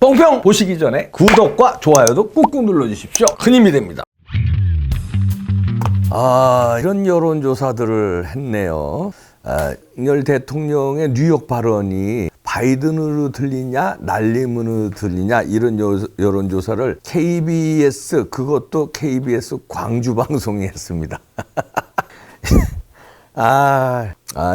뽕평 보시기 전에 구독과 좋아요도 꾹꾹 눌러주십시오. 큰 힘이 됩니다. 이런 여론조사들을 했네요. 윤석열 대통령의 뉴욕 발언이 바이든으로 들리냐 날림으로 들리냐 이런 여론조사를 KBS, 그것도 KBS 광주방송이 했습니다.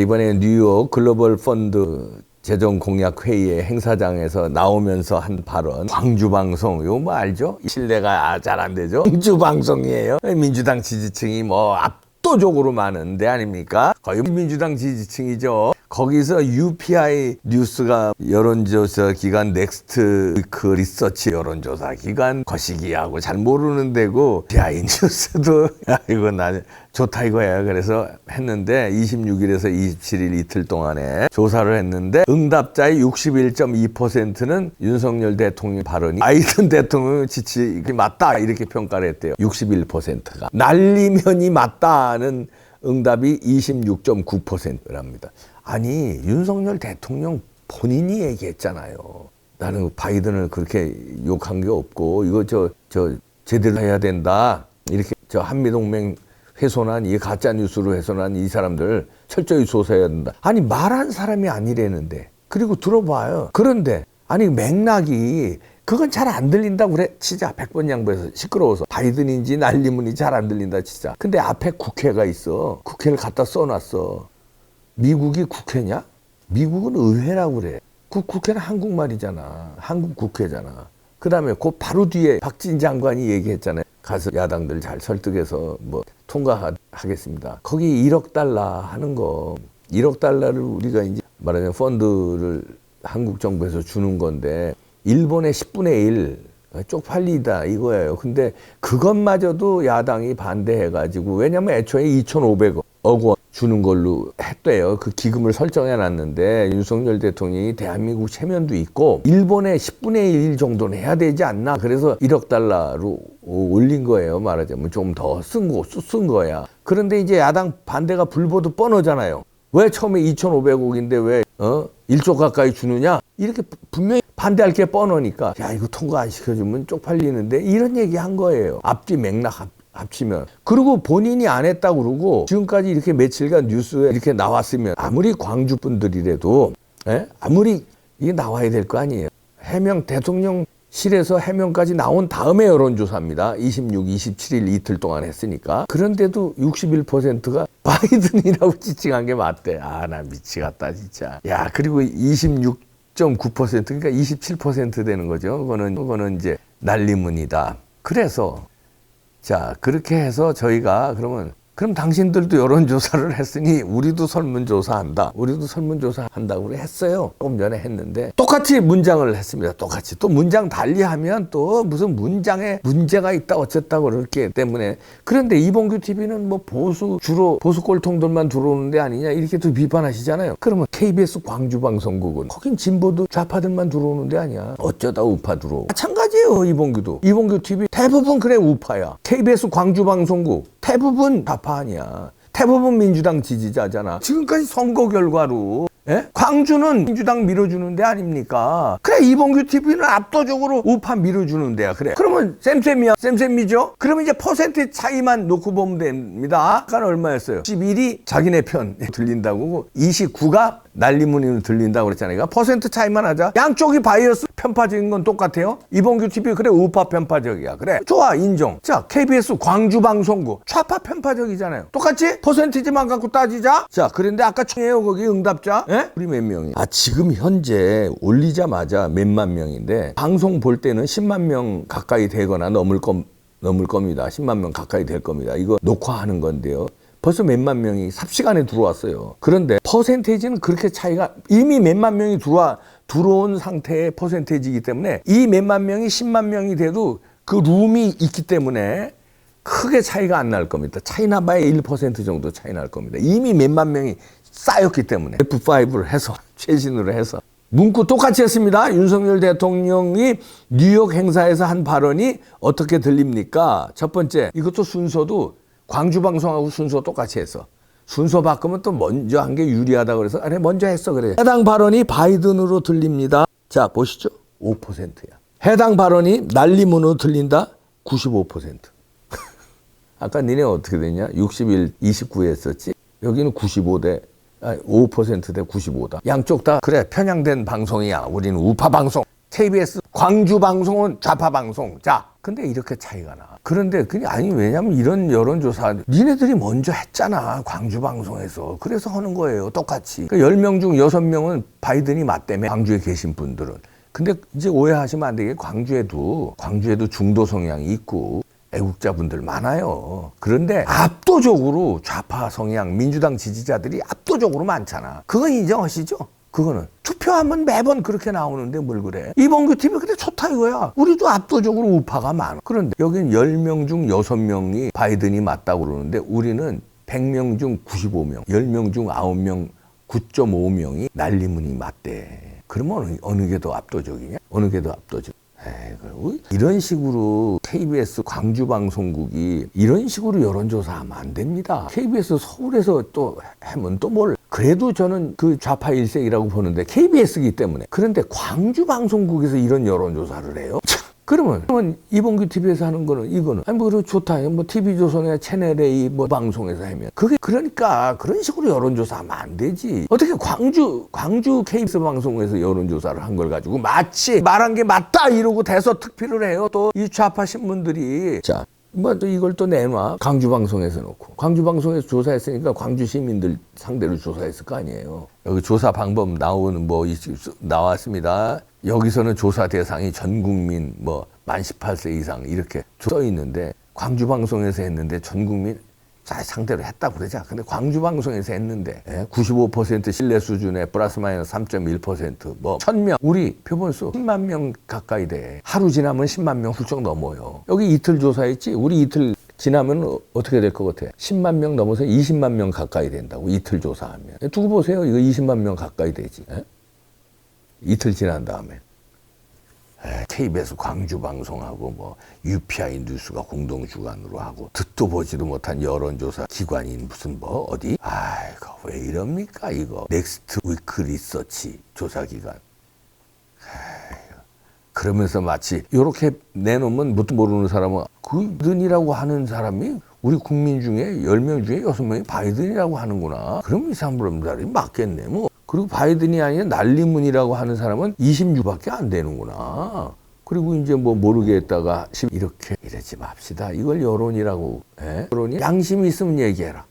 이번에 뉴욕 글로벌 펀드 재정공약회의의 행사장에서 나오면서 한 발언, 광주방송, 이거 뭐 알죠? 신뢰가 잘 안 되죠? 광주방송이에요. 민주당 지지층이 뭐 압도적으로 많은데 아닙니까? 거의 민주당 지지층이죠. 거기서 UPI 뉴스가 여론조사 기관 넥스트 위크 리서치 여론조사 기관 거시기하고 잘 모르는 데고 UPI 뉴스도 이거 나 좋다 이거야. 그래서 했는데 26일에서 27일 이틀 동안에 조사를 했는데 응답자의 61.2%는 윤석열 대통령 발언이 바이든 대통령 지지가 맞다 이렇게 평가를 했대요. 61%가 날리면이 맞다는 응답이 26.9%랍니다. 아니 윤석열 대통령 본인이 얘기했잖아요. 나는 바이든을 그렇게 욕한 게 없고 이거 저 제대로 해야 된다. 이렇게 저 한미동맹 훼손한 이 가짜 뉴스로 훼손한 이 사람들 철저히 조사해야 된다. 아니 말한 사람이 아니라는데. 그리고 들어봐요. 그런데 아니 맥락이 그건 잘 안 들린다고 그래. 진짜 100번 양보해서 시끄러워서 바이든인지 날리문인지 잘 안 들린다 진짜. 근데 앞에 국회가 있어. 국회를 갖다 써놨어. 미국이 국회냐? 미국은 의회라고 그래. 그 국회는 한국말이잖아. 한국 국회잖아. 그 다음에 그 바로 뒤에 박진 장관이 얘기했잖아요. 가서 야당들 잘 설득해서 뭐 통과하겠습니다. 거기 1억 달러 하는 거. 1억 달러를 우리가 이제 말하자면 펀드를 한국 정부에서 주는 건데 일본의 10분의 1 쪽팔리다 이거예요. 근데 그것마저도 야당이 반대해가지고 왜냐면 애초에 2,500억 원 주는 걸로 했대요. 그 기금을 설정해 놨는데 윤석열 대통령이 대한민국 체면도 있고 일본의 10분의 1 정도는 해야 되지 않나. 그래서 1억 달러로 올린 거예요. 말하자면 좀 더 쓴 거야. 그런데 이제 야당 반대가 불보듯 뻔하잖아요. 왜 처음에 2,500억인데 왜 1조 가까이 주느냐? 이렇게 분명히 반대할 게 뻔하니까 야 이거 통과 안 시켜주면 쪽팔리는데 이런 얘기 한 거예요. 앞뒤 맥락 합치면. 그리고 본인이 안 했다고 그러고 지금까지 이렇게 며칠간 뉴스에 이렇게 나왔으면 아무리 광주 분들이라도 아무리 이게 나와야 될 거 아니에요. 해명 대통령실에서 해명까지 나온 다음에 여론조사입니다. 26, 27일 이틀 동안 했으니까. 그런데도 61%가 바이든이라고 지칭한 게 맞대. 나 미치겠다 진짜. 야 그리고 26.9% 그러니까 27% 되는 거죠. 그거는 이제 난리문이다. 그래서 자 그렇게 해서 저희가 그럼 당신들도 여론조사를 했으니 우리도 설문조사한다. 우리도 설문조사한다고 했어요. 조금 전에 했는데 똑같이 문장을 했습니다. 똑같이. 또 문장 달리하면 또 무슨 문장에 문제가 있다 어쨌다고 그렇기 때문에. 그런데 이봉규 TV는 뭐 주로 보수 꼴통들만 들어오는 데 아니냐 이렇게 또 비판하시잖아요. 그러면 KBS 광주방송국은 거긴 진보도 좌파들만 들어오는 데 아니야. 어쩌다 우파 들어오고. 마찬가지예요. 이봉규 TV 대부분 그래 우파야. KBS 광주방송국 대부분 좌파 아니야. 대부분 민주당 지지자잖아. 지금까지 선거 결과로 광주는 민주당 밀어주는 데 아닙니까? 그래 이봉규 TV는 압도적으로 우파 밀어주는 데야. 그래 그러면 쌤쌤이죠? 그러면 이제 퍼센트 차이만 놓고 보면 됩니다. 아까는 얼마였어요? 11이 자기네 편 들린다고 29가 난리문이 들린다고 그랬잖아요. 그러니까 퍼센트 차이만 하자. 양쪽이 바이어스 편파적인 건 똑같아요. 이봉규 TV 그래 우파 편파적이야. 그래 좋아 인정. 자 KBS 광주방송국 좌파 편파적이잖아요. 똑같이 퍼센티지만 갖고 따지자. 자 그런데 아까 청해요 거기 응답자 우리 몇 명이 지금 현재 올리자마자 몇만 명인데 방송 볼 때는 10만 명 가까이 되거나 넘을 겁니다. 10만 명 가까이 될 겁니다. 이거 녹화하는 건데요. 벌써 몇만 명이 삽시간에 들어왔어요. 그런데 퍼센테이지는 그렇게 차이가 이미 몇만 명이 들어온 상태의 퍼센테이지이기 때문에 이 몇만 명이 10만 명이 돼도 그 룸이 있기 때문에 크게 차이가 안 날 겁니다. 차이 나봐야 1% 정도 차이 날 겁니다. 이미 몇만 명이 쌓였기 때문에 F5를 해서 최신으로 해서 문구 똑같이 했습니다. 윤석열 대통령이 뉴욕 행사에서 한 발언이 어떻게 들립니까? 첫 번째 이것도 순서도 광주방송하고 순서 똑같이 했어. 순서 바꾸면 또 먼저 한 게 유리하다 그래서 아니 먼저 했어 그래. 해당 발언이 바이든으로 들립니다. 자 보시죠. 5%야. 해당 발언이 날리문으로 들린다? 95%. 아까 니네 어떻게 됐냐? 61, 29 했었지? 여기는 95대 5%대 95다. 양쪽 다 그래 편향된 방송이야. 우리는 우파 방송. KBS 광주 방송은 좌파 방송. 자, 근데 이렇게 차이가 나. 그런데 그냥 아니 왜냐면 이런 여론조사 니네들이 먼저 했잖아. 광주 방송에서. 그래서 하는 거예요. 똑같이. 그러니까 10명 중 6명은 바이든이 맞다며. 광주에 계신 분들은. 근데 이제 오해하시면 안 되게 광주에도 중도 성향이 있고 애국자분들 많아요. 그런데 압도적으로 좌파 성향 민주당 지지자들이 압도적으로 많잖아. 그건 인정하시죠? 그거는 투표하면 매번 그렇게 나오는데 뭘 그래. 이봉규 TV 근데 좋다 이거야. 우리도 압도적으로 우파가 많아. 그런데 여긴 10명 중 6명이 바이든이 맞다고 그러는데 우리는 100명 중 95명 10명 중 9명 9.5명이 날리문이 맞대. 그러면 어느 게 더 압도적이냐? 어느 게 더 압도적? 에이, 이런 식으로 KBS 광주방송국이 이런 식으로 여론조사하면 안 됩니다. KBS 서울에서 또 하면 또 뭘. 그래도 저는 그 좌파 일색이라고 보는데 KBS이기 때문에. 그런데 광주방송국에서 이런 여론조사를 해요? 그러면 이봉규 TV에서 하는 거는 이거는 아니 뭐 좋다. 뭐 TV조선이나 채널A 뭐 방송에서 하면 그게 그러니까 그런 식으로 여론조사하면 안 되지. 어떻게 광주 KBS 방송에서 여론조사를 한 걸 가지고 마치 말한 게 맞다 이러고 대서특필을 해요. 또 이 좌파 신문들이. 자, 뭐 또 이걸 또 내놔. 광주 방송에서 놓고. 광주 방송에서 조사했으니까 광주 시민들 상대로 조사했을 거 아니에요. 여기 조사 방법 나오는 뭐 나왔습니다. 여기서는 조사 대상이 전 국민 뭐 만 18세 이상 이렇게 써 있는데 광주 방송에서 했는데 전 국민 상대로 했다고 그러자. 근데 광주 방송에서 했는데 95% 신뢰 수준에 플러스 마이너스 3.1% 뭐 1000명 우리 표본수 10만 명 가까이 돼. 하루 지나면 10만 명 훌쩍 넘어요. 여기 이틀 조사했지. 우리 이틀 지나면 어떻게 될 것 같아? 10만 명 넘어서 20만 명 가까이 된다고 이틀 조사하면. 두고 보세요. 이거 20만 명 가까이 되지. 이틀 지난 다음에. KBS 광주 방송하고 뭐 UPI 뉴스가 공동 주관으로 하고 듣도 보지도 못한 여론조사 기관인 무슨 뭐 어디? 아이고 왜 이럽니까 이거? 넥스트 위크 리서치 조사 기관. 그러면서 마치 이렇게 내놓으면 뭣도 모르는 사람은 바이든이라고 하는 사람이 우리 국민 중에 10명 중에 6명이 바이든이라고 하는구나. 그럼 이 사람들이 맞겠네 뭐. 그리고 바이든이 아니라 날리문이라고 하는 사람은 26밖에 안 되는구나. 그리고 이제 뭐 모르겠다가 이렇게 이러지 맙시다. 이걸 여론이라고. 여론이 양심이 있으면 얘기해라.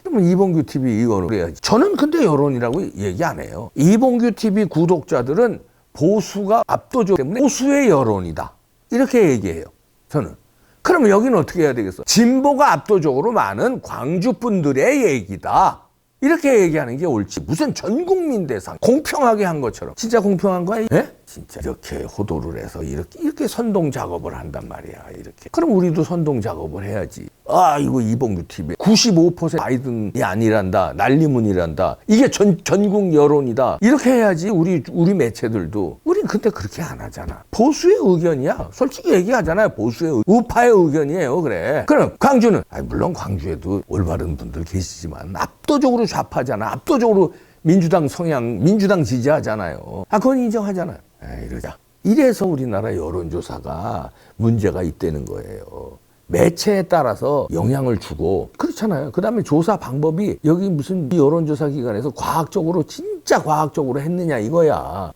그러면 이봉규 TV 이거는 그래야지. 저는 근데 여론이라고 얘기 안 해요. 이봉규 TV 구독자들은 보수가 압도적 때문에 보수의 여론이다. 이렇게 얘기해요. 저는. 그러면 여기는 어떻게 해야 되겠어? 진보가 압도적으로 많은 광주 분들의 얘기다. 이렇게 얘기하는 게 옳지. 무슨 전 국민 대상 공평하게 한 것처럼. 진짜 공평한 거야? 진짜 이렇게 호도를 해서 이렇게 선동 작업을 한단 말이야. 이렇게. 그럼 우리도 선동 작업을 해야지. 아, 이거 이봉규 TV 95% 바이든이 아니란다. 날리문이란다. 이게 전국 여론이다. 이렇게 해야지. 우리 매체들도. 우린 근데 그렇게 안 하잖아. 보수의 의견이야. 솔직히 얘기하잖아요. 보수의 우파의 의견이에요. 그래. 그럼 광주는 물론 광주에도 올바른 분들 계시지만 압도적으로 좌파잖아. 압도적으로 민주당 성향, 민주당 지지하잖아요. 그건 인정하잖아요. 이러자. 이래서 우리나라 여론조사가 문제가 있다는 거예요. 매체에 따라서 영향을 주고 그렇잖아요. 그 다음에 조사 방법이 여기 무슨 여론조사 기관에서 과학적으로 진짜 과학적으로 했느냐 이거야.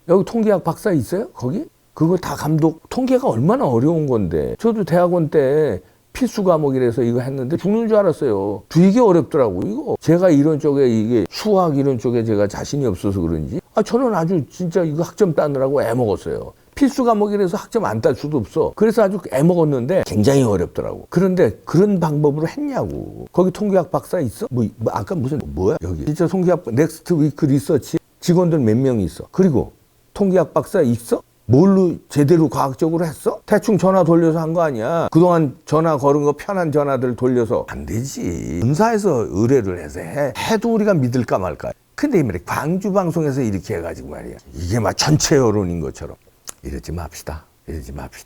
여기 통계학 박사 있어요? 거기? 그거 다 감독. 통계가 얼마나 어려운 건데. 저도 대학원 때 필수 과목이라서 이거 했는데 죽는 줄 알았어요. 되게 어렵더라고 이거. 제가 이런 쪽에 이게 수학 이런 쪽에 제가 자신이 없어서 그런지 저는 아주 진짜 이거 학점 따느라고 애먹었어요. 필수 과목이라서 학점 안 딸 수도 없어. 그래서 아주 애먹었는데 굉장히 어렵더라고. 그런데 그런 방법으로 했냐고. 거기 통계학 박사 있어? 아까 무슨 뭐야 여기. 진짜 통계학 넥스트 위크 리서치 직원들 몇 명이 있어. 그리고 통계학 박사 있어? 뭘로 제대로 과학적으로 했어? 대충 전화 돌려서 한 거 아니야. 그동안 전화 걸은 거 편한 전화들 돌려서 안 되지. 본사에서 의뢰를 해서 해도 우리가 믿을까 말까. 근데 이 말이야 광주 방송에서 이렇게 해가지고 말이야 이게 막 전체 여론인 것처럼 이러지 맙시다.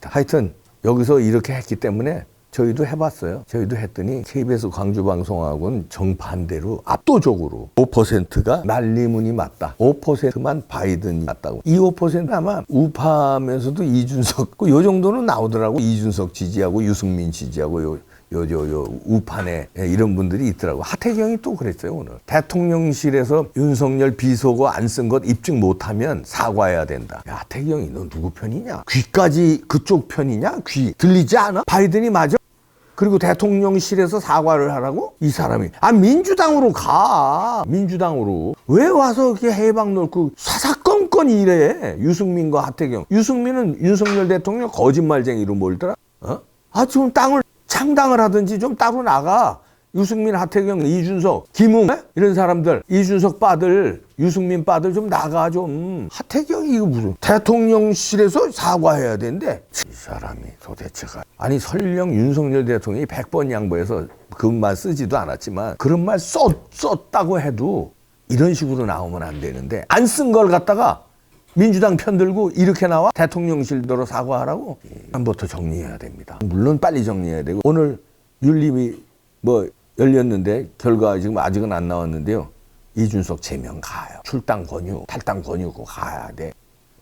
하여튼 여기서 이렇게 했기 때문에 저희도 해봤어요. 저희도 했더니 KBS 광주방송하고는 정반대로 압도적으로 5%가 날리문이 맞다. 5%만 바이든이 맞다고. 이 5% 아마 우파면서도 이준석 요 정도는 나오더라고. 이준석 지지하고 유승민 지지하고 요 우판에 이런 분들이 있더라고. 하태경이 또 그랬어요. 오늘 대통령실에서 윤석열 비속어 안 쓴 것 입증 못하면 사과해야 된다. 야, 하태경이 너 누구 편이냐? 귀까지 그쪽 편이냐? 귀 들리지 않아? 바이든이 맞아? 그리고 대통령실에서 사과를 하라고? 이 사람이 민주당으로 가. 민주당으로 왜 와서 이렇게 해방 놓고 사사건건 이래? 유승민과 하태경. 유승민은 윤석열 대통령 거짓말쟁이로 몰더라. 좀 땅을 창당을 하든지 좀 따로 나가. 유승민, 하태경, 이준석, 김웅 이런 사람들, 이준석 빠들, 유승민 빠들 좀 나가 좀. 하태경이 이거 무슨 대통령실에서 사과해야 되는데 이 사람이 도대체가. 아니 설령 윤석열 대통령이 100번 양보해서 그 말 쓰지도 않았지만 그런 말 썼다고 해도 이런 식으로 나오면 안 되는데 안 쓴 걸 갖다가 민주당 편들고 이렇게 나와? 대통령실대로 사과하라고? 한부터 정리해야 됩니다. 물론 빨리 정리해야 되고 오늘 윤리위 열렸는데 결과 지금 아직은 안 나왔는데요. 이준석 제명 가요. 출당 권유, 탈당 권유 가야 돼.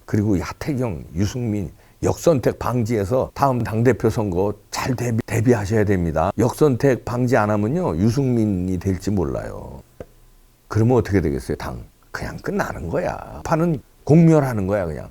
그리고 하태경, 유승민 역선택 방지해서 다음 당대표 선거 잘 대비하셔야 됩니다. 역선택 방지 안 하면요 유승민이 될지 몰라요. 그러면 어떻게 되겠어요? 그냥 끝나는 거야. 파는 공멸하는 거야. 그냥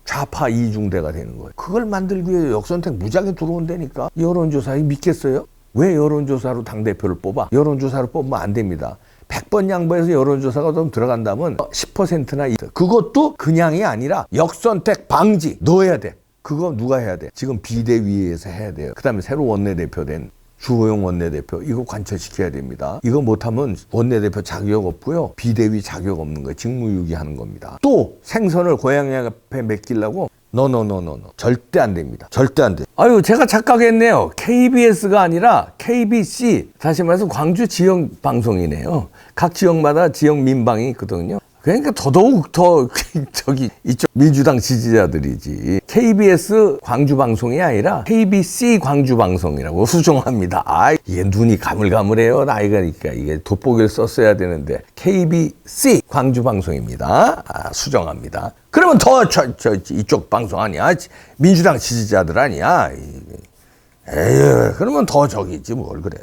좌파 이중대가 되는 거예요. 그걸 만들기 위해 역선택 무작위 들어온다니까. 여론조사에 믿겠어요? 왜 여론조사로 당대표를 뽑아? 여론조사로 뽑으면 안 됩니다. 100번 양보해서 여론조사가 좀 들어간다면 10%나 그것도 그냥이 아니라 역선택 방지 넣어야 돼. 그거 누가 해야 돼? 지금 비대위에서 해야 돼요. 그 다음에 새로 원내대표 된 주호영 원내대표 이거 관철시켜야 됩니다. 이거 못하면 원내대표 자격 없고요. 비대위 자격 없는 거예요. 직무유기하는 겁니다. 또 생선을 고양이 앞에 맡기려고 노노노노노 절대 안 됩니다. 절대 안 돼. 아유 제가 착각했네요. KBS가 아니라 KBC 다시 말해서 광주 지역 방송이네요. 각 지역마다 지역 민방이 있거든요. 그러니까 더더욱 더 이쪽 민주당 지지자들이지. KBS 광주 방송이 아니라 KBC 광주 방송이라고 수정합니다. 이게 눈이 가물가물해요. 나이가니까 이게 돋보기를 썼어야 되는데 KBC 광주 방송입니다. 수정합니다. 그러면 더 이쪽 방송 아니야? 민주당 지지자들 아니야? 에휴, 그러면 더 저기지 뭘 그래.